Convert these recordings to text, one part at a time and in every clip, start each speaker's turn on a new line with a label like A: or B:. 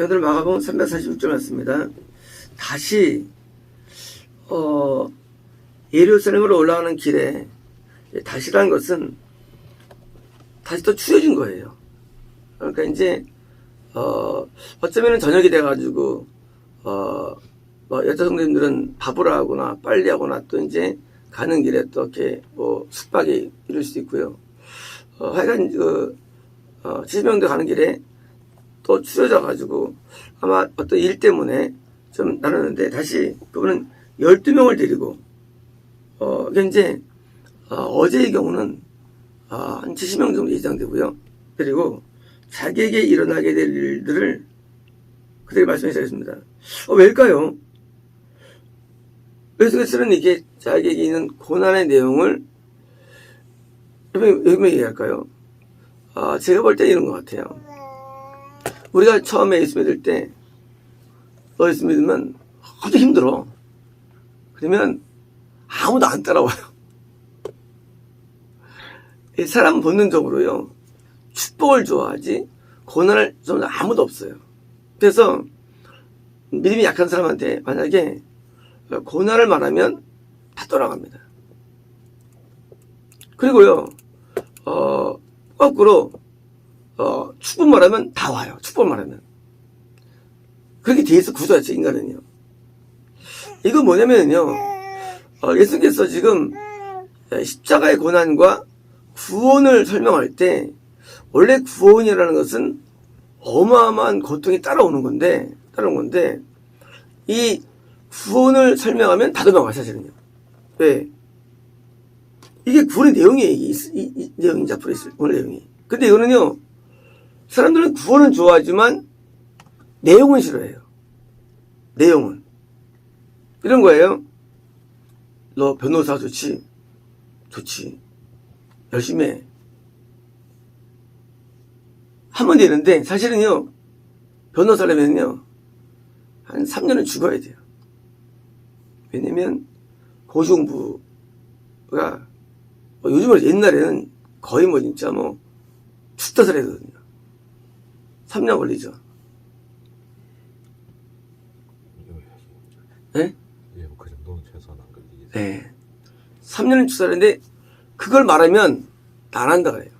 A: 오늘 마가복음 346절 맞습니다. 다시 예루살렘으로 올라가는 길에 다시라는 것은 다시 또 추워진 거예요. 그러니까 이제 어쩌면은 저녁이 돼가지고 여자 성도님들은 밥을 하거나 빨리 하거나 또 이제 가는 길에 또 이렇게 숙박이 이룰 수도 있고요. 하여간 70명대 가는 길에 또 추워져가지고 아마 어떤 일 때문에 좀 나눴는데 다시 그분은 12명을 데리고 이제 어제의 경우는 한 70명 정도 예상되고요. 그리고 자기에게 일어나게 될 일들을 그들이 말씀해 주셨습니다. 왜일까요? 예수께서는 이게 자기에게 있는 고난의 내용을 여러분 얘기할까요? 제가 볼 때 이런 것 같아요. 우리가 처음에 예수 믿을 때 예수 믿으면 아주 힘들어. 그러면 아무도 안 따라와요. 사람 본능적으로요, 축복을 좋아하지 고난을 좀 아무도 없어요. 그래서 믿음이 약한 사람한테 만약에 고난을 말하면 다 떠나갑니다. 그리고요, 거꾸로 축복 말하면 다 와요. 축복 말하면. 그렇게 돼 있어, 구조였죠, 인간은요. 이건 뭐냐면요, 예수께서 지금 십자가의 고난과 구원을 설명할 때 원래 구원이라는 것은 어마어마한 고통이 따라오는 건데 이 구원을 설명하면 다 도망가요, 사실은요. 왜? 이게 구원의 내용이에요. 이 내용이 앞으로 있을 오늘 내용이. 근데 이거는요, 사람들은 구원은 좋아하지만 내용은 싫어해요. 내용은 이런 거예요. 너 변호사 좋지 열심히 해 하면 되는데, 사실은요, 변호사라면요 한 3년은 죽어야 돼요. 왜냐면 고시공부가 요즘은, 옛날에는 거의 진짜 죽다 살아거든요. 3년 걸리죠. 네?
B: 예, 그 정도는 최소한 안 걸리겠죠.
A: 네. 3년을 추사하는데 그걸 말하면 안 한다 그래요.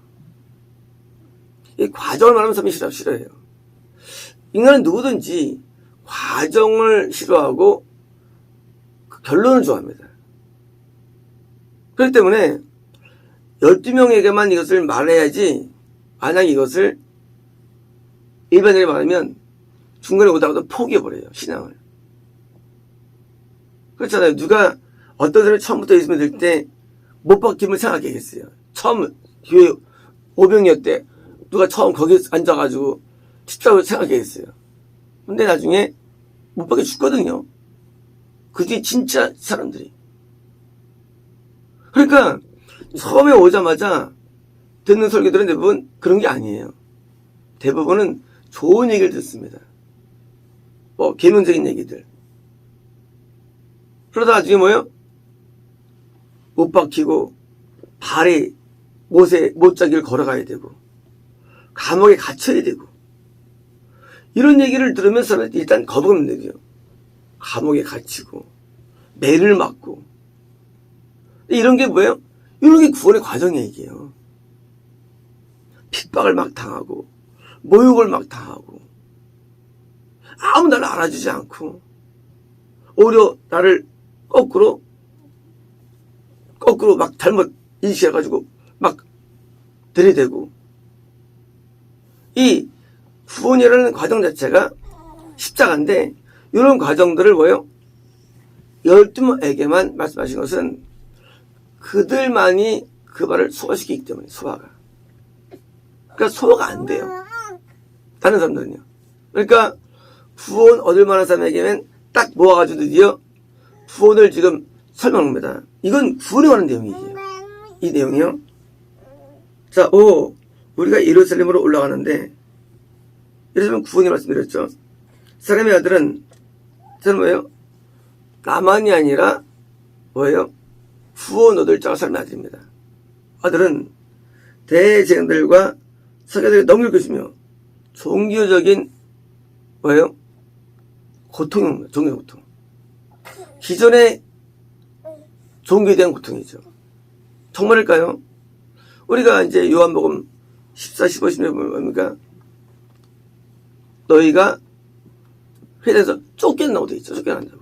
A: 이 과정을 말하면 사람이 싫어해요. 인간은 누구든지 과정을 싫어하고 그 결론을 좋아합니다. 그렇기 때문에 12명에게만 이것을 말해야지, 만약 이것을 일반적으로 말하면 중간에 오다가도 포기해버려요, 신앙을. 그렇잖아요. 누가 어떤 사람이 처음부터 예수 믿을 때 못 박힘을 생각하겠어요. 처음 교회 500년 누가 처음 거기에 앉아가지고 십자가를 생각하겠어요. 근데 나중에 못 박혀 죽거든요. 그게 진짜 사람들이. 그러니까 처음에 오자마자 듣는 설교들은 대부분 그런 게 아니에요. 대부분은 좋은 얘기를 듣습니다. 계명적인 얘기들. 그러다 나중에 못 박히고 발에 못자기를 걸어가야 되고 감옥에 갇혀야 되고, 이런 얘기를 들으면 사람은 일단 거부감을 느껴요. 감옥에 갇히고 매를 맞고, 이런 게 뭐예요? 이런 게 구원의 과정의 얘기예요. 핍박을 막 당하고 모욕을 막 당하고 아무 나를 알아주지 않고 오히려 나를 거꾸로 막 잘못 인식해가지고 막 들이대고, 이 구원이라는 과정 자체가 십자가인데, 이런 과정들을 12명에게만 말씀하신 것은 그들만이 그 말을 소화시키기 때문에, 소화가. 그러니까 소화가 안 돼요, 다른 사람들은요. 그러니까 구원 얻을 만한 사람에게는 딱 모아가지고 드디어 구원을 지금 설명합니다. 이건 구원에 관한 내용이에요. 이 내용이요. 자, 우리가 예루살렘으로 올라가는데, 예루살렘 구원이 말씀드렸죠. 사람의 아들은, 저는 뭐예요? 나만이 아니라 구원 얻을 자가 사람의 아들입니다. 아들은 대제사장들과 서기관들에게 넘길 것이며 종교적인 뭐예요? 고통입니다. 종교 고통. 기존의 종교에 대한 고통이죠. 정말일까요? 우리가 이제 요한복음 14, 15, 16에 보면 뭡니까? 너희가 회사에서 쫓겨난다고 되어 있죠. 쫓겨난다고.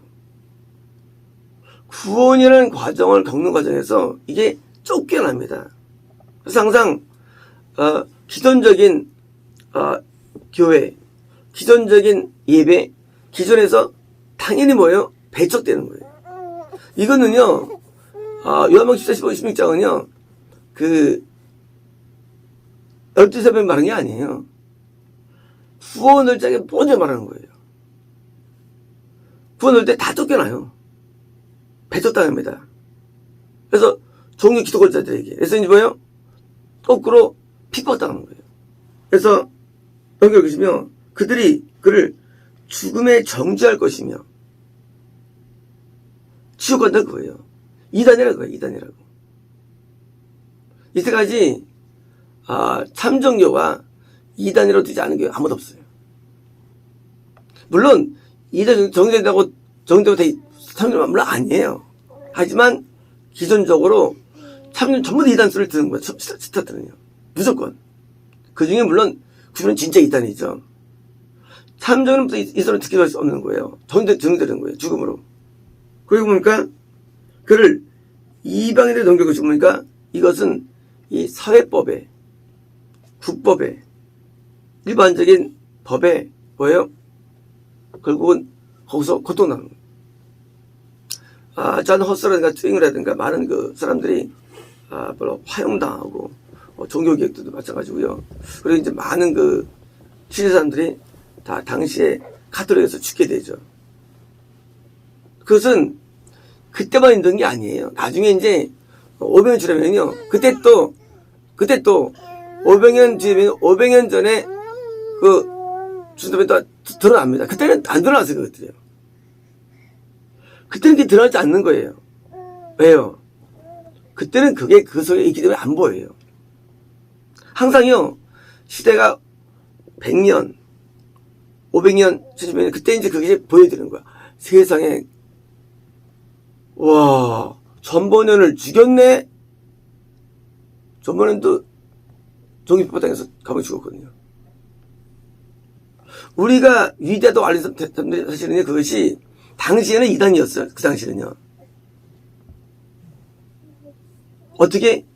A: 구원이라는 과정을 겪는 과정에서 이게 쫓겨납니다. 그래서 항상 기존적인 교회, 기존적인 예배, 기존에서 당연히 뭐예요? 배척되는 거예요. 이거는요, 요한복음 14, 15, 16장은요, 그 12사람이 말한 게 아니에요. 구원을 장에 먼저 말하는 거예요. 구원을 때 다 쫓겨나요. 배척당합니다. 그래서 종교 기독교자들에게. 그래서 이제 뭐예요? 거꾸로 핍박당하는 거예요. 그래서 여기 보시면 그들이 그를 죽음에 정죄할 것이며 지옥 간다 그거예요. 이단이라고 해요. 이단이라고. 이때까지 참정교가 이단이라고 되지 않은 게 아무도 없어요. 물론 이단 정죄된다고 참정교가 물론 아니에요. 하지만 기존적으로 참정 전부 다 이단 소리를 듣는 거예요. 스타트는요. 무조건. 그 중에 물론 구주는 진짜 이단이죠. 참정은 이 소리를 듣게 할 수 없는 거예요. 정죄되는 거예요. 죽음으로. 그리고 보니까 그를 이방인들에 넘기고 죽으니까 이것은 이 사회법에, 국법에, 일반적인 법에 뭐예요? 결국은 거기서 고통나는 거예요. 존 허스라든가 트윙이라든가 많은 그 사람들이 바로 화형당하고 종교개혁들도 마찬가지고요. 그리고 이제 많은 그 시대 사람들이 다 당시에 카톨릭에서 죽게 되죠. 그것은 그때만 있는 게 아니에요. 나중에 이제 500년 지나면요. 그때 또 500년 뒤에 500년 전에 그 주소변이 또 드러납니다. 그때는 안 드러났어요. 그것들이요. 그때는 그게 드러나지 않는 거예요. 왜요? 그때는 그게 그 속에 있기 때문에 안 보여요. 항상요. 시대가 100년, 500년, 70년 그때 이제 그게 보여드리는 거야. 세상에 와 전번연을 죽였네. 전번연도 종이법당에서 감옥에 죽었거든요. 우리가 위대하다고 알린 사실은요. 그것이 당시에는 이단이었어요. 그 당시에는요. 어떻게?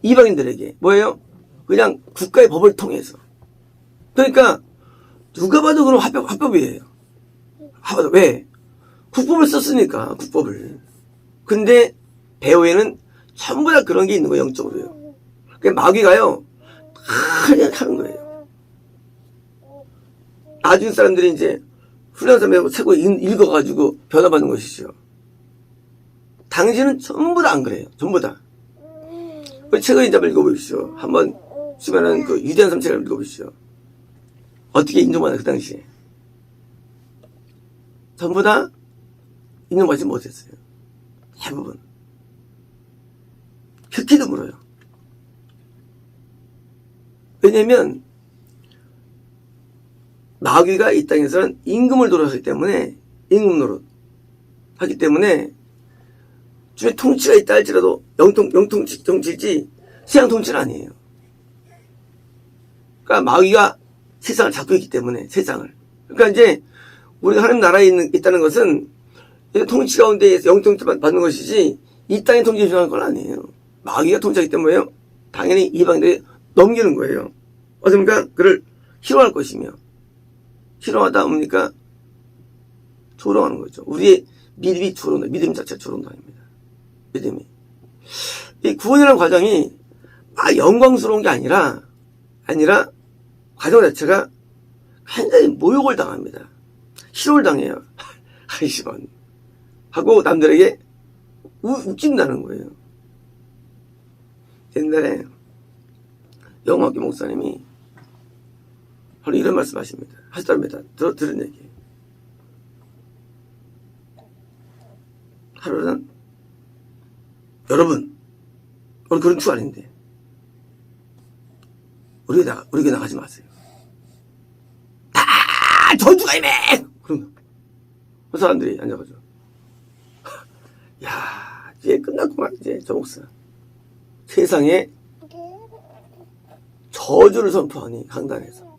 A: 이방인들에게 뭐예요? 그냥 국가의 법을 통해서. 그러니까 누가 봐도 그럼 합법이에요. 왜? 국법을 썼으니까 국법을. 근데 배후에는 전부 다 그런 게 있는 거예요. 영적으로요. 그러니까 마귀가요. 그냥 하는 거예요. 나중 사람들이 이제 훌륭한 사람하고 책 읽어가지고 변화받는 것이죠. 당신은 전부 다 안 그래요. 전부 다. 그 책을 이제 읽어보십시오. 한번 쓰면은 그 위대한 삶 책을 읽어보십시오. 어떻게 인정받나 그 당시에. 전부 다 인정받지 못했어요. 대부분. 극히 드물어요. 왜냐면 마귀가 이 땅에서는 임금을 노릇하기 때문에 임금 노릇 하기 때문에 주의 통치가 있다 할지라도 영통치지 세상 통치는 아니에요. 그러니까 마귀가 세상을 잡고 있기 때문에 세상을. 그러니까 이제 우리가 하나님 나라에 있다는 것은 통치 가운데 영통치 받는 것이지 이 땅의 통치에 필요한 건 아니에요. 마귀가 통치하기 때문에 당연히 이방인들이 넘기는 거예요. 어떻습니까? 그를 희롱할 것이며 희롱하다 보니까 조롱하는 거죠. 우리의 믿음이 조롱다. 믿음 자체가 조롱당입니다. 믿음이. 이 구원이라는 과정이 영광스러운 게 아니라 과정 자체가 굉장히 모욕을 당합니다. 희롱을 당해요. 하이시반 하고 남들에게 웃긴다는 거예요. 옛날에 영학교 목사님이 바로 이런 말씀 하십니다. 하시답니다. 들은 얘기. 하루는 여러분 오늘 그런 주 아닌데 우리 교회 나가지 마세요. 다 저주가 임해! 그런 거. 그 사람들이 앉아가지고. 야, 이제 끝났구만, 이제, 저 목사. 세상에 저주를 선포하니, 강단에서.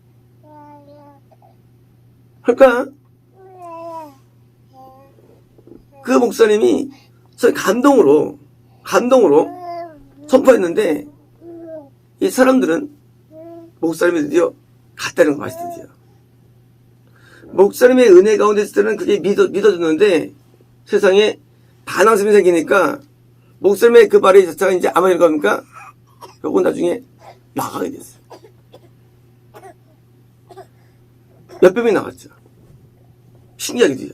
A: 할까? 그 목사님이 저희 감동으로 선포했는데, 이 사람들은 목사님이 드디어 갔다는 거 맛이 드디어. 목사님의 은혜 가운데 있을 때는 그게 믿어졌는데, 세상에 반항심이 생기니까, 목사님의 그 말이 자체가 이제 아무 일가 합니까? 그리고 나중에 나가게 됐어요. 몇백 명이 나갔죠. 신기하게도요.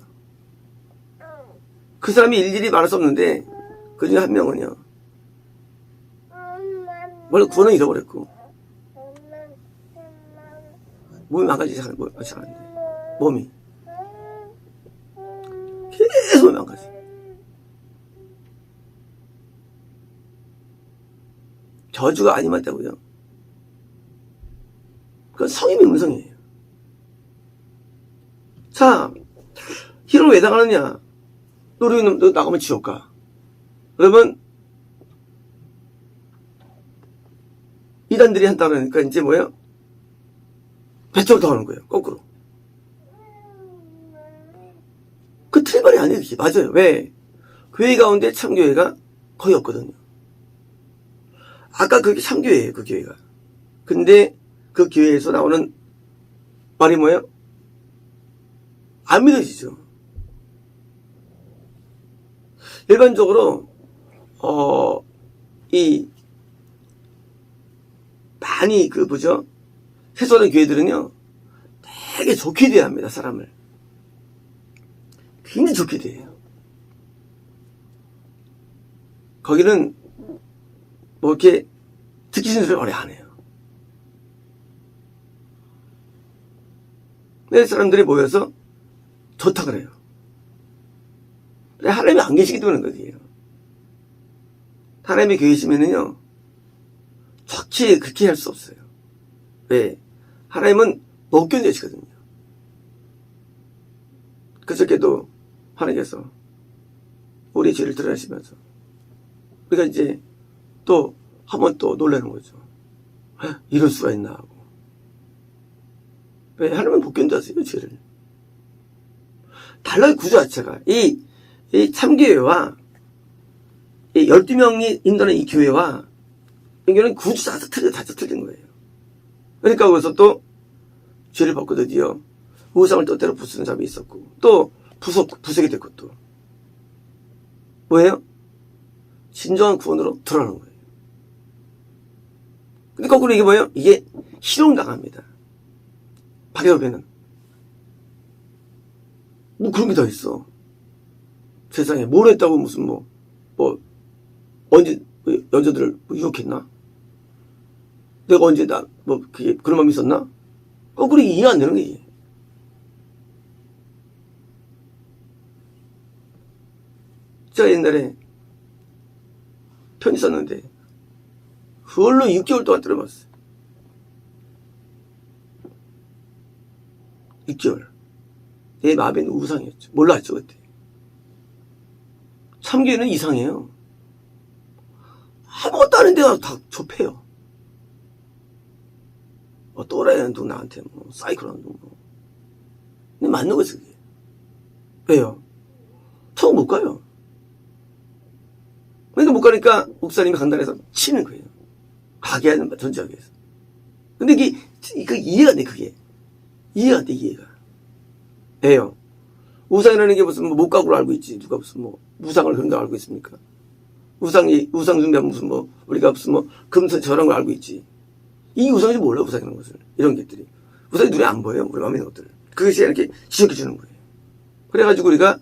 A: 그 사람이 일일이 말할 수 없는데, 그 중에 한 명은요, 원래 구원은 잃어버렸고, 몸이 망가지지 않았는데, 몸이. 계속 망가지. 저주가 아니었다고요. 그건 성임의 음성이에요. 자, 희롱을 왜 당하느냐? 노르이놈, 너 나가면 지옥 가. 그러면, 이단들이 한다 그러니까 이제 뭐예요? 배척을 당하는 거예요. 거꾸로. 그 틀린 말이 아니에요. 그게. 맞아요. 왜? 교회 가운데 참교회가 거의 없거든요. 아까 그게 참교회예요. 그 교회가. 근데 그 교회에서 나오는 말이 뭐예요? 안 믿어지죠. 일반적으로 많이 세수하는 교회들은요, 되게 좋게 대해야 합니다, 사람을. 굉장히 좋게 대해요. 거기는 뭐 이렇게 듣기 싫은 소리 오래 안 해요. 내 사람들이 모여서 좋다 그래요. 하나님이 안 계시기 때문에 거예요. 하나님이 계시면은요, 좋게 그렇게 할 수 없어요. 왜? 하나님은 못 견뎌지거든요. 그저께도 하나님께서 우리 죄를 드러내시면서 우리가 이제 또 한 번 또 놀라는 거죠. 이럴 수가 있나 하고. 왜? 하나님은 못 견뎌하세요, 죄를. 달라요, 구조 자체가. 이 참교회와 이 12명이 인도하는 이 교회와 이거는 구조 자체가 틀린 거예요. 그러니까 거기서 또 죄를 벗고 드디어 우상을 뜻대로 부수는 사람이 있었고, 또 부수게 됐고, 또 뭐예요? 진정한 구원으로 들어가는 거예요. 근데 거꾸로 이게 뭐예요? 이게 희롱당합니다. 바리업에는 뭐 그런 게 더 있어. 세상에 뭘 했다고 무슨 언제 여자들을 유혹했나? 내가 언제 그게 그런 마음이 있었나? 거꾸로 이해 안 되는 거지. 제가 옛날에 편지 썼는데 그걸로 6개월 동안 들어봤어요. 6개월. 내 마음에는 우상이었죠. 몰랐죠, 그때. 참교회는 이상해요. 아무것도 안 하는데 다 좁혀요. 또라이는 또 나한테 사이클한 둥 근데 맞는 거지, 그게. 왜요? 처음 못 가요. 그러니까 못 가니까 목사님이 강단에서 치는 거예요. 가게 하는 전제하기 위해서. 근데 이게 이해가 안 돼, 그게. 이해가 안 돼, 이해가. 왜요? 우상이라는 게 무슨 목각으로 알고 있지. 누가 무슨 무상을 그런 거 알고 있습니까? 우상 숭배하면 무슨 우리가 무슨 금서 저런 걸 알고 있지. 이 우상인지 몰라, 우상이라는 것을. 이런 것들이. 우상이 눈에 안 보여요, 우리 마음에 있는 것들을. 그것이 이렇게 지적해주는 거예요. 그래가지고 우리가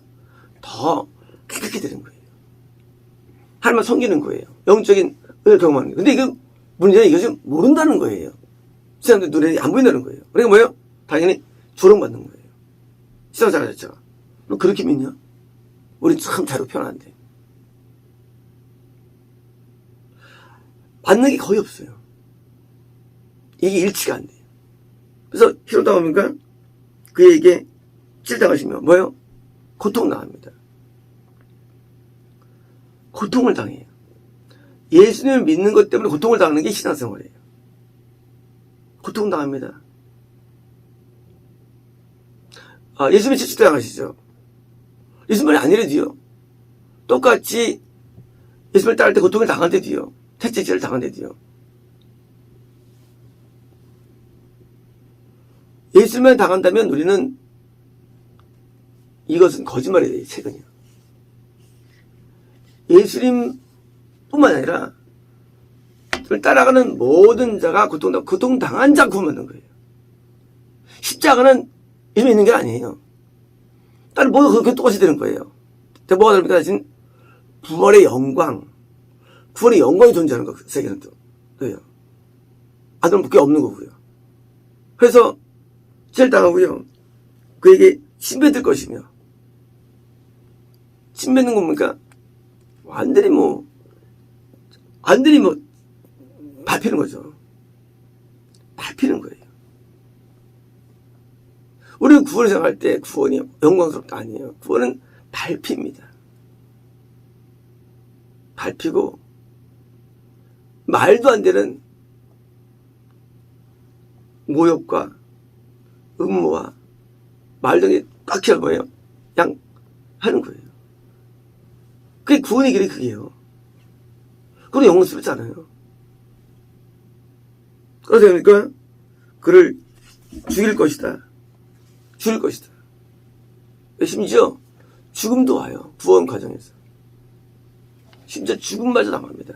A: 더 깨끗게 되는 거예요. 하나님을 섬기는 거예요. 영적인 은혜를 경험하는 거예요. 근데 이거 문제는 이것을 모른다는 거예요. 사람들 눈에 안 보인다는 거예요. 그러니까 뭐예요? 당연히 조롱받는 거예요. 시상자가 자체가. 너 그렇게 믿냐? 우리 참 자유 편한데. 맞는 게 거의 없어요. 이게 일치가 안 돼요. 그래서 희롱당하니까 그에게 찔당하시며 뭐요? 고통당합니다. 고통을 당해요. 예수님을 믿는 것 때문에 고통을 당하는 게 신앙생활이에요. 고통당합니다. 예수님이 질책당하시죠. 예수님이 아니래도요. 똑같이 예수님을 따를 때 고통을 당할 때도요. 채찍질을 당할 때도요. 예수님만 당한다면 우리는 이것은 거짓말이에요. 최근이요. 예수님뿐만 아니라 그를 따라가는 모든 자가 고통당한 자 구원받는 거예요. 십자가는 예수님 있는 게 아니에요. 다른 모두 그렇게 똑같이 되는 거예요. 뭐가 다릅니까? 대신 부활의 영광, 구원의 영광이 존재하는 거, 세계는 또. 그래요. 아들은 그게 없는 거고요. 그래서 제일 당하고요. 그에게 침뱉을 것이며, 침뱉는 건 뭡니까? 완전히 밟히는 거죠. 밟히는 거예요. 우리는 구원을 생각할 때 구원이 영광스럽다 아니에요. 구원은 밟힙니다. 밟히고 말도 안 되는 모욕과 음모와 말도 안 되게 꽉 뭐예요? 그냥 하는 거예요. 그게 구원의 길이 그게요. 그건 영광스럽지 않아요. 그래서 그러니까 그를 죽일 것이다. 죽일 것이다. 심지어 죽음도 와요. 구원 과정에서. 심지어 죽음마저 당합니다.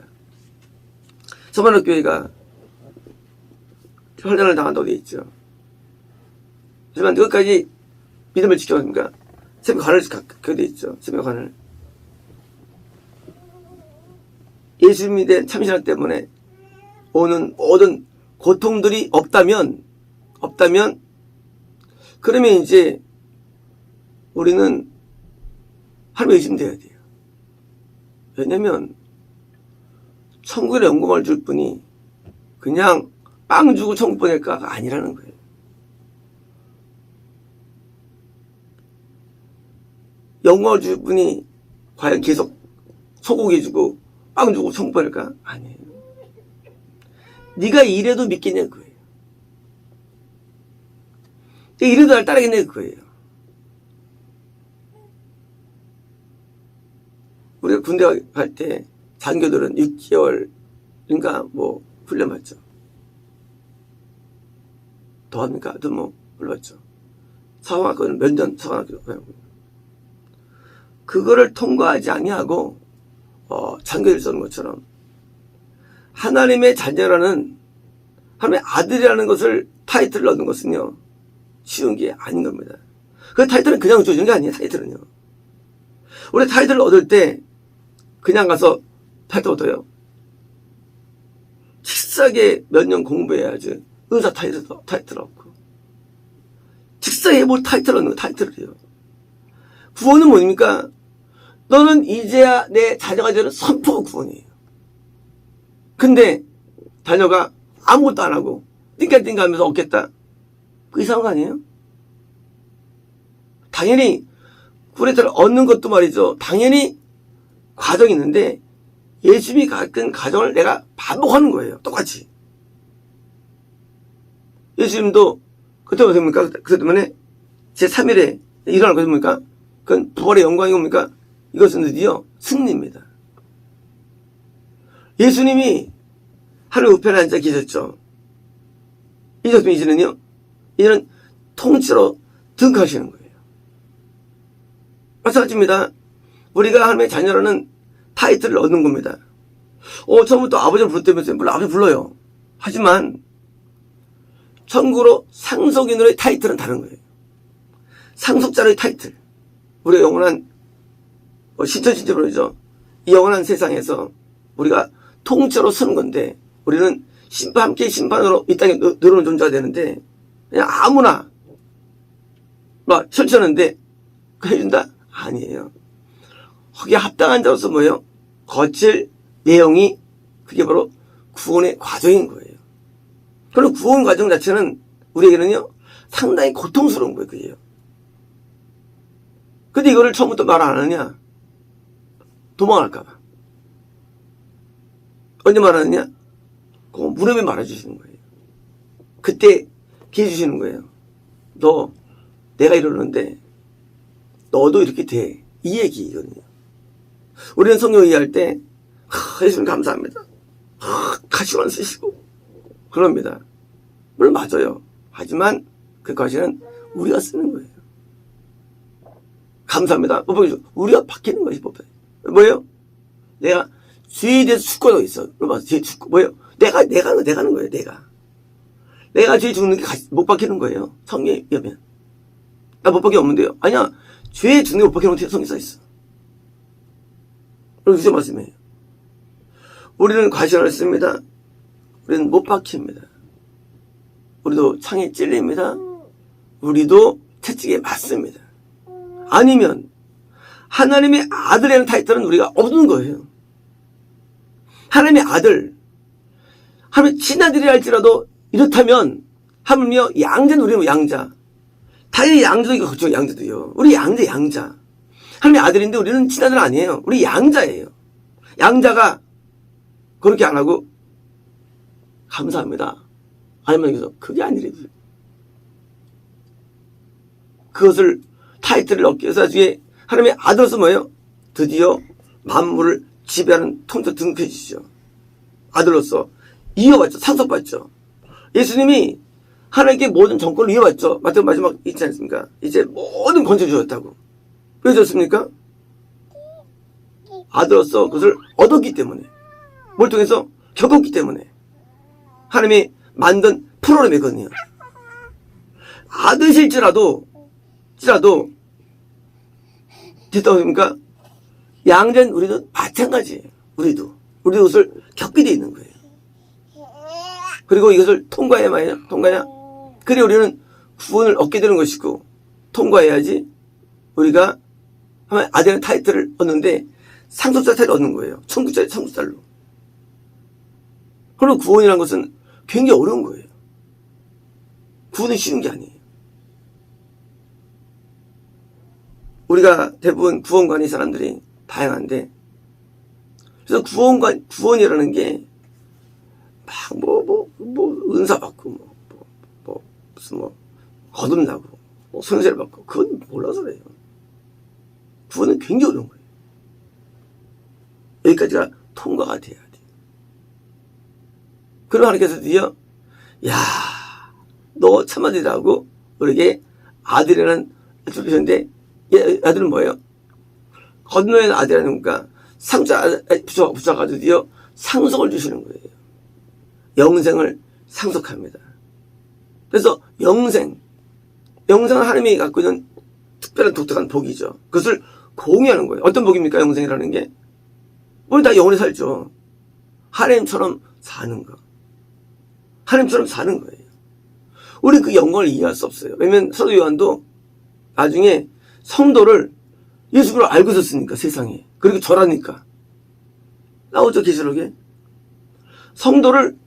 A: 서만학 교회가 혈전을 당한다고 되어 있죠. 하지만 그것까지 믿음을 지켜갑니까? 새벽관을 갖게 되어 있죠. 새벽관을. 예수님에 대한 참신학 때문에 오는 모든 고통들이 없다면 그러면 이제 우리는 하나님 의심돼야 돼요. 왜냐면 천국의 영광을 줄 분이 그냥 빵 주고 천국 보낼까가 아니라는 거예요. 영광을 줄 분이 과연 계속 소고기 주고 빵 주고 천국 보낼까? 아니에요. 네가 이래도 믿겠냐 그거예요. 이래도 날 따르겠냐 그거예요. 우리가 군대 갈 때 장교들은 6개월인가 훈련 받죠. 더 합니까? 또 불렀죠. 사관학교는 몇 년 사관학교 그거를 통과하지 아니하고 장교들이 쓰는 것처럼 하나님의 자녀라는 하나님의 아들이라는 것을 타이틀을 얻는 것은요 쉬운 게 아닌 겁니다. 그 타이틀은 그냥 주어지는 게 아니에요. 타이틀은요. 우리 타이틀을 얻을 때 그냥 가서 타이틀 얻어요. 직사게 몇 년 공부해야지 의사 타이틀 얻고 직사게 뭘 타이틀 얻는 거 타이틀을요. 구원은 뭡니까? 너는 이제야 내 자녀가 되는 선포가 구원이에요. 근데 자녀가 아무것도 안 하고 띵까띵까 하면서 얻겠다? 그 이상한 거 아니에요? 당연히 구원을 얻는 것도 말이죠. 당연히 과정이 있는데 예수님이 갖은 과정을 내가 반복하는 거예요. 똑같이. 예수님도 그때 어떻게 뭡니까? 그 때문에 제3일에 일어날 것이 뭡니까? 그건 부활의 영광이 뭡니까? 이것은 드디어 승리입니다. 예수님이 하늘 우편에 앉아 계셨죠. 이제는요, 이제는 통째로 등극하시는 거예요. 마찬가지입니다. 우리가 하나님의 자녀라는 타이틀을 얻는 겁니다. 처음부터 아버지를 부르다면서요. 물론 아버지 불러요. 하지만 천국으로 상속인으로의 타이틀은 다른 거예요. 상속자로의 타이틀. 우리가 영원한 신천신체로죠. 이 영원한 세상에서 우리가 통째로 서는 건데 우리는 함께 심판으로 이 땅에 늘어오는 존재가 되는데 그냥 아무나 설치하는데 해준다? 아니에요. 거기에 합당한 자로서 뭐예요? 거칠 내용이 그게 바로 구원의 과정인 거예요. 그럼 구원 과정 자체는 우리에게는요 상당히 고통스러운 거예요, 그게요. 근데 이거를 처음부터 말 안 하느냐? 도망할까봐. 언제 말하느냐? 그 무릎에 말해주시는 거예요. 그때 기회 주시는 거예요. 너, 내가 이러는데, 너도 이렇게 돼. 이 얘기거든요. 우리는 성경 이해할 때, 예수님 감사합니다. 가시관 쓰시고, 그럽니다. 물론 맞아요. 하지만, 그 가시는 우리가 쓰는 거예요. 감사합니다. 우리가 바뀌는 것이 법이에요. 뭐예요? 내가 죄에 대해서 죽고도 있어. 죄 죽고, 뭐예요? 내가 하는 거예요, 내가. 내가 죄 죽는 게 못 박히는 거예요. 성경에 의하면. 나 못 박히 없는데요. 아니야. 죄에 죽는 게 못 박히는 게 성경에 써있어. 그리고 무슨 말씀이에요? 우리는 과시를 씁니다. 우리는 못 박힙니다. 우리도 창에 찔립니다. 우리도 채찍에 맞습니다. 아니면 하나님의 아들이라는 타이틀은 우리가 얻는 거예요. 하나님의 아들, 하나님의 친아들이라 할지라도 이렇다면 하물며 양자는 우리는 양자. 당연히 양자도 이거 그렇죠. 양자도요. 우리 양자. 하나님의 아들인데 우리는 친아들 아니에요. 우리 양자예요. 양자가 그렇게 안 하고 감사합니다. 아니면 여기서 그게 아니래요. 그것을 타이틀을 얻기 위해서 나중에 하나님의 아들로서 뭐예요? 드디어 만물을 지배하는 통치 등극해 주시죠. 아들로서 이어받죠. 상속받죠. 예수님이 하나님께 모든 정권을 이어받죠. 마태복음 마지막 있지 않습니까? 이제 모든 권세 주셨다고. 왜 줬습니까? 아들로서 그것을 얻었기 때문에. 뭘 통해서? 겪었기 때문에. 하나님이 만든 프로그램이거든요. 아들실지라도 됐다고 합니까? 양자는 우리도 마찬가지예요. 우리도 그것을 겪게 돼 있는 거예요. 그리고 이것을 통과해야 그래 우리는 구원을 얻게 되는 것이고, 통과해야지 우리가 아들의 타이틀을 얻는데 상속자 타이틀을 얻는 거예요. 천국자의 상속자로. 그리고 구원이라는 것은 굉장히 어려운 거예요. 구원은 쉬운 게 아니에요. 우리가 대부분 구원관이 사람들이 다양한데, 그래서 구원이라는 게, 은사 받고, 거듭나고, 성세를 받고, 그건 몰라서 그래요. 구원은 굉장히 어려운 거예요. 여기까지가 통과가 돼야 돼요. 그럼 하나님께서 드디어, 너 참아들이라고 우리에게 아들이라는 주셨는데, 아들은 뭐예요? 건너의 아들이라니까 붙여가지고 드디어 상속을 주시는 거예요. 영생을 상속합니다. 그래서 영생은 하나님이 갖고 있는 특별한 독특한 복이죠. 그것을 공유하는 거예요. 어떤 복입니까? 영생이라는 게? 우리 다 영원히 살죠. 하나님처럼 사는 거. 하나님처럼 사는 거예요. 우리 그 영광을 이해할 수 없어요. 왜냐면 사도 요한도 나중에 성도를 예수를 알고 있었으니까, 세상에. 그리고 절하니까. 나오죠, 계시록에. 성도를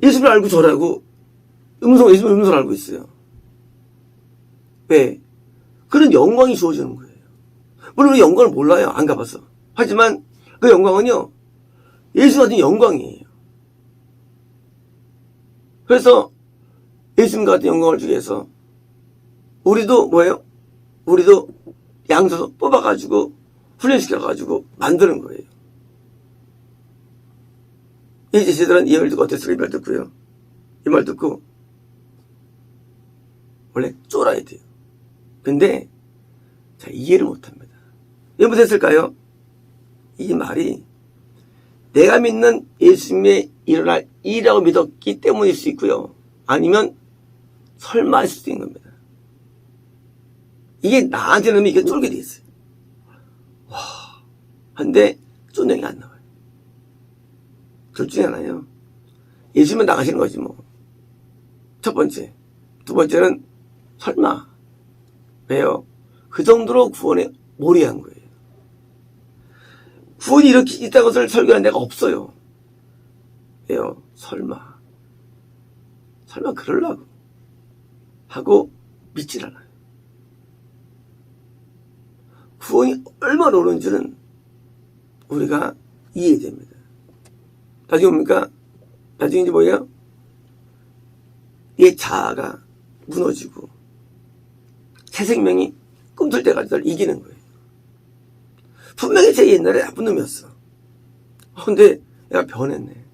A: 예수를 알고 절하고, 예수님 음성을 알고 있어요. 왜? 그런 영광이 주어지는 거예요. 물론 우리 영광을 몰라요. 안 가봐서. 하지만 그 영광은요, 예수 같은 영광이에요. 그래서 예수님 같은 영광을 주기 위해서 우리도 뭐예요? 우리도 양서서 뽑아가지고 훈련시켜가지고 만드는 거예요. 이 제자들은 이 말 듣고 어땠어요? 이 말 듣고요. 이 말 듣고 원래 쫄아야 돼요. 근데 이해를 못합니다. 왜 못했을까요? 이 말이 내가 믿는 예수님의 일어날 일이라고 믿었기 때문일 수 있고요. 아니면 설마 할 수도 있는 겁니다. 이게 나한테는 이게 쫄게 돼 있어요. 와, 근데 쫀영이 안 나와요. 둘 중에 하나예요. 예수님은 나가시는 거지 뭐. 첫 번째. 두 번째는 설마. 왜요? 그 정도로 구원에 몰입한 거예요. 구원이 이렇게 있다는 것을 설교한 데가 없어요. 왜요? 설마 그러려고 하고 믿질 않아요. 구원이 얼마나 어려운지는 우리가 이해됩니다. 나중에 뭡니까? 나중에 이제 뭐예요? 내 자아가 무너지고 새 생명이 꿈틀 때까지 널 이기는 거예요. 분명히 제 옛날에 나쁜 놈이었어. 근데 얘가 변했네.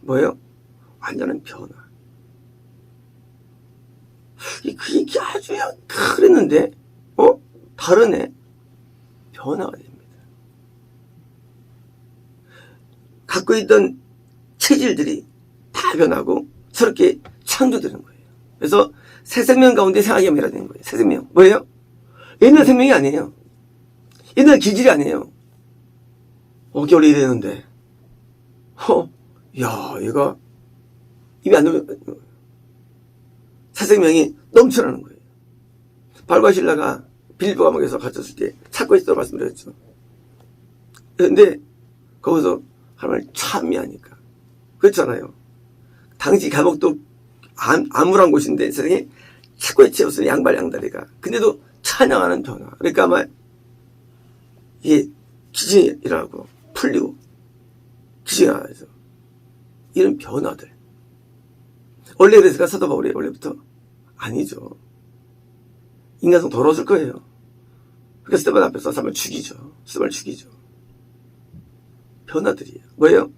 A: 뭐예요? 완전한 변화. 그 얘기 아주 그랬는데, 다르네. 변화가 됩니다. 갖고 있던 체질들이 다 변하고 새롭게 창조되는 거예요. 그래서 새 생명 가운데 생활이 변화되는 거예요. 새 생명. 뭐예요? 옛날 생명이 아니에요. 옛날 기질이 아니에요. 5개월 일했는데, 얘가 입이 안 넘어. 새 생명이 넘쳐나는 거예요. 발과 신라가 빌보 감옥에서 갇혔을 때 찾고 있다고 말씀드렸죠. 그런데 거기서 하나님을 찬미하니까. 그렇잖아요. 당시 감옥도 암울한 곳인데 세상에 찾고 채웠어요. 양발양다리가. 근데도 찬양하는 변화. 그러니까 아마 이게 기준이 일어나고 풀리고 기준이 일어나죠. 이런 변화들. 원래 그랬을까? 사도 바울이 원래부터? 아니죠. 인간성 더러워질 거예요. 그러니까 스테반 앞에서 사람을 죽이죠. 스테반을 죽이죠. 변화들이에요. 뭐예요?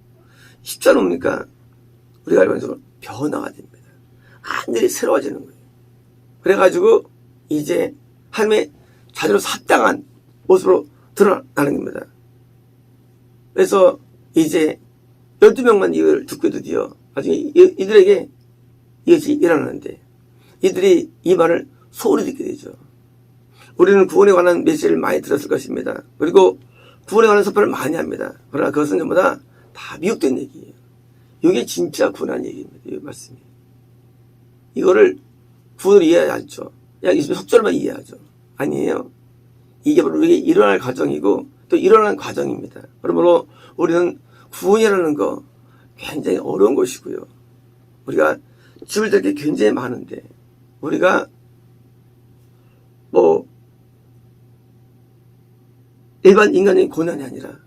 A: 십자가 뭡니까? 우리가 알고 있는 것처럼 변화가 됩니다. 하늘이 새로워지는 거예요. 그래가지고 이제 하나님의 자녀로서 합당한 모습으로 드러나는 겁니다. 그래서 이제 12명만 이걸 듣고 드디어 나중에 이들에게 이것이 일어나는데 이들이 이 말을 소홀히 듣게 되죠. 우리는 구원에 관한 메시지를 많이 들었을 것입니다. 그리고 구원에 관한 선포를 많이 합니다. 그러나 그것은 전부 다 미혹된 얘기예요. 이게 진짜 구원한 얘기입니다. 이 말씀이. 이거를 구원을 이해하죠. 그냥 이 속절만 이해하죠. 아니에요. 이게 바로 우리에게 일어날 과정이고 또 일어나는 과정입니다. 그러므로 우리는 구원이라는 거 굉장히 어려운 것이고요. 우리가 집을 될 게 굉장히 많은데 우리가 일반 인간적인 고난이 아니라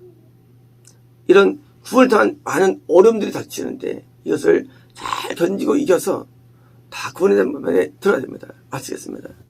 A: 이런 구원을 통한 많은 어려움들이 닥치는데 이것을 잘 견디고 이겨서 다 구원에 대한 면에 들어야 됩니다. 마치겠습니다.